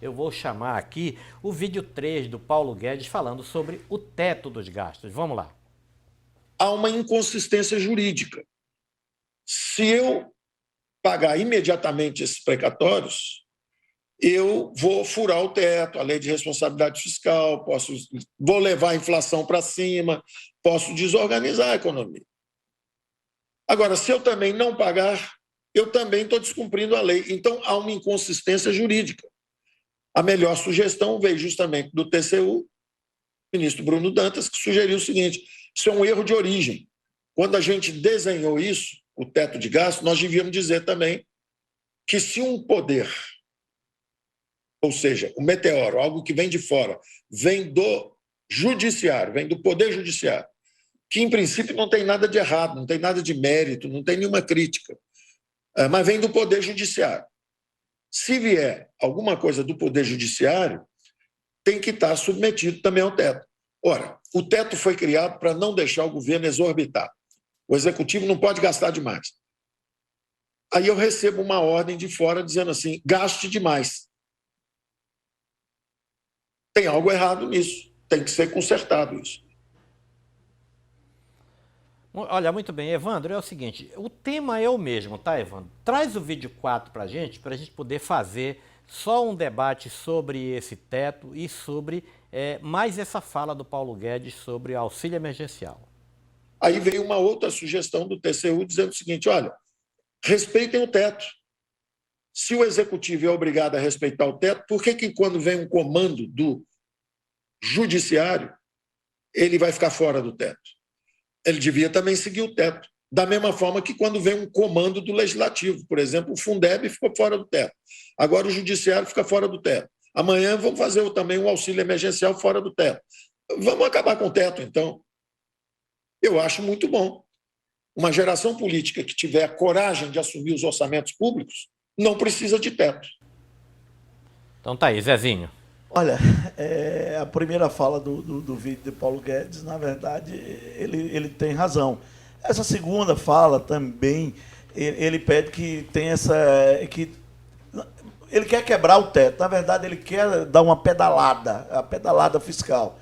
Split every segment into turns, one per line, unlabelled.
eu vou chamar aqui o vídeo 3 do Paulo Guedes falando sobre o teto dos gastos. Vamos lá.
Há uma inconsistência jurídica. Se eu pagar imediatamente esses precatórios, eu vou furar o teto, a lei de responsabilidade fiscal, vou levar a inflação para cima, posso desorganizar a economia. Agora, se eu também não pagar, eu também estou descumprindo a lei. Então, há uma inconsistência jurídica. A melhor sugestão veio justamente do TCU, ministro Bruno Dantas, que sugeriu o seguinte: isso é um erro de origem. Quando a gente desenhou isso, o teto de gasto, nós devíamos dizer também que se um poder, ou seja, um meteoro, algo que vem de fora, vem do judiciário, vem do poder judiciário, que em princípio não tem nada de errado, não tem nada de mérito, não tem nenhuma crítica, mas vem do poder judiciário. Se vier alguma coisa do poder judiciário, tem que estar submetido também ao teto. Ora, o teto foi criado para não deixar o governo exorbitar. O executivo não pode gastar demais. Aí eu recebo uma ordem de fora dizendo assim: gaste demais. Tem algo errado nisso. Tem que ser consertado isso.
Olha, muito bem, Evandro, é o seguinte, o tema é o mesmo, tá, Evandro? Traz o vídeo 4 para a gente poder fazer só um debate sobre esse teto e sobre mais essa fala do Paulo Guedes sobre auxílio emergencial.
Aí veio uma outra sugestão do TCU dizendo o seguinte: olha, respeitem o teto. Se o executivo é obrigado a respeitar o teto, por que quando vem um comando do judiciário, ele vai ficar fora do teto? Ele devia também seguir o teto. Da mesma forma que quando vem um comando do legislativo, por exemplo, o Fundeb ficou fora do teto. Agora o judiciário fica fora do teto. Amanhã vamos fazer também um auxílio emergencial fora do teto. Vamos acabar com o teto, então. Eu acho muito bom. Uma geração política que tiver a coragem de assumir os orçamentos públicos não precisa de teto.
Então tá aí, Zezinho.
Olha, a primeira fala do vídeo de Paulo Guedes, na verdade, ele tem razão. Essa segunda fala também, ele pede que tenha ele quer quebrar o teto. Na verdade, ele quer dar uma pedalada, a pedalada fiscal.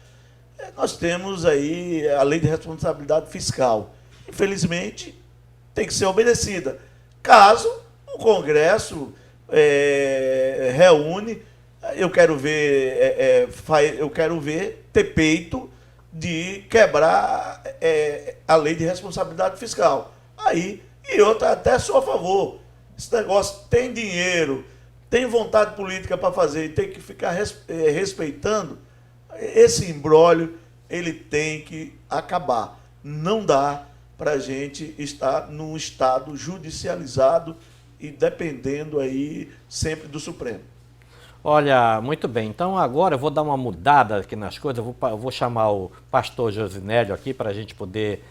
Nós temos aí a lei de responsabilidade fiscal. Infelizmente, tem que ser obedecida. Caso o Congresso reúne, eu quero ver ter peito de quebrar a lei de responsabilidade fiscal. Aí, e outra, até sou a favor. Esse negócio tem dinheiro, tem vontade política para fazer e tem que ficar respeitando, esse imbróglio ele tem que acabar. Não dá para a gente estar num estado judicializado e dependendo aí sempre do Supremo.
Olha, muito bem. Então agora eu vou dar uma mudada aqui nas coisas. Eu vou chamar o pastor Josinélio aqui para a gente poder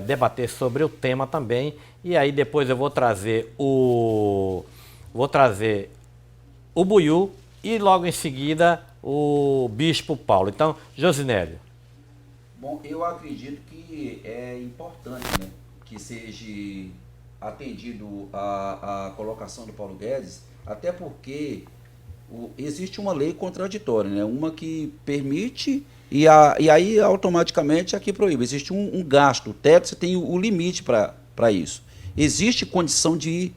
debater sobre o tema também. E aí depois eu vou trazer o Buiú e logo em seguida o Bispo Paulo. Então, Josinélio.
Bom, eu acredito que é importante, né, que seja atendido a colocação do Paulo Guedes, até porque existe uma lei contraditória, né? Uma que permite e aí automaticamente a que proíbe. Existe um gasto, o teto, você tem o limite para isso. Existe condição de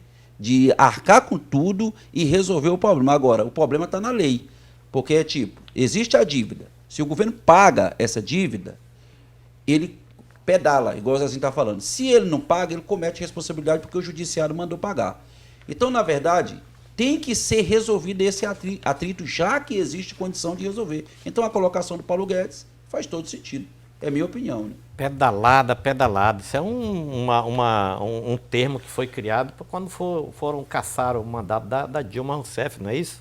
arcar com tudo e resolver o problema. Agora, o problema está na lei, porque existe a dívida. Se o governo paga essa dívida, ele pedala, igual o Zezinho está falando. Se ele não paga, ele comete responsabilidade porque o judiciário mandou pagar. Então, na verdade, tem que ser resolvido esse atrito, já que existe condição de resolver. Então, a colocação do Paulo Guedes faz todo sentido. É minha opinião, né?
Pedalada. Isso é um termo que foi criado quando foram caçar o mandato da Dilma Rousseff, não é isso?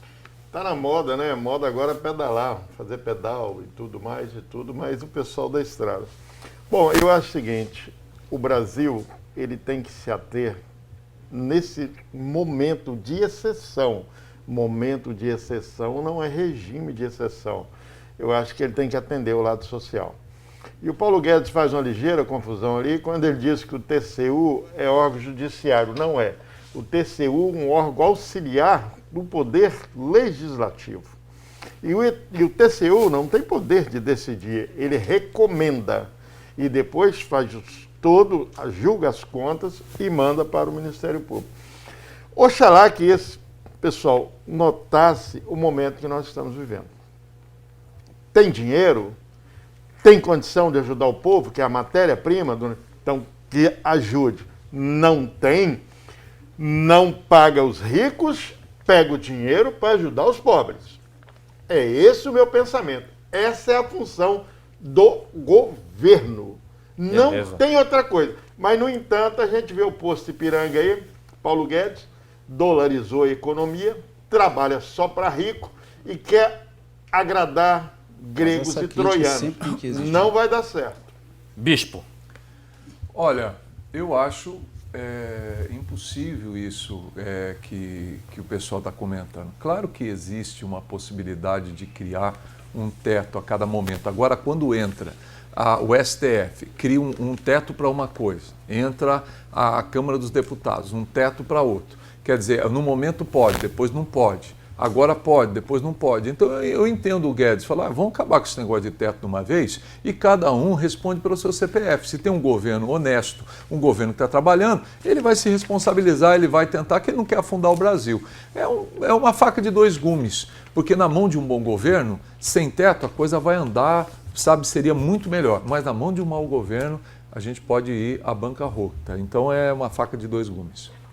Tá na moda, né? Moda agora é pedalar, fazer pedal e tudo, mas o pessoal da estrada. Bom, eu acho o seguinte, o Brasil, ele tem que se ater nesse momento de exceção. Momento de exceção não é regime de exceção. Eu acho que ele tem que atender o lado social. E o Paulo Guedes faz uma ligeira confusão ali quando ele diz que o TCU é órgão judiciário. Não é. O TCU é um órgão auxiliar do poder legislativo. E o TCU não tem poder de decidir, ele recomenda e depois julga as contas e manda para o Ministério Público. Oxalá que esse pessoal notasse o momento que nós estamos vivendo. Tem dinheiro, tem condição de ajudar o povo, que é a matéria-prima, então que ajude. Não tem, não paga os ricos, pega o dinheiro para ajudar os pobres. É esse o meu pensamento. Essa é a função do governo. Não tem outra coisa. Mas, no entanto, a gente vê o posto Ipiranga aí, Paulo Guedes, dolarizou a economia, trabalha só para rico e quer agradar gregos e troianos. Não vai dar certo.
Bispo.
Olha, eu acho impossível isso que o pessoal está comentando. Claro que existe uma possibilidade de criar um teto a cada momento. Agora, quando entra o STF, cria um teto para uma coisa, entra a Câmara dos Deputados, um teto para outro. Quer dizer, no momento pode, depois não pode. Agora pode, depois não pode. Então eu entendo o Guedes falar, vamos acabar com esse negócio de teto de uma vez e cada um responde pelo seu CPF. Se tem um governo honesto, um governo que está trabalhando, ele vai se responsabilizar, ele vai tentar, que ele não quer afundar o Brasil. É uma faca de dois gumes, porque na mão de um bom governo, sem teto, a coisa vai andar, sabe, seria muito melhor. Mas na mão de um mau governo, a gente pode ir à bancarrota. Então é uma faca de dois gumes.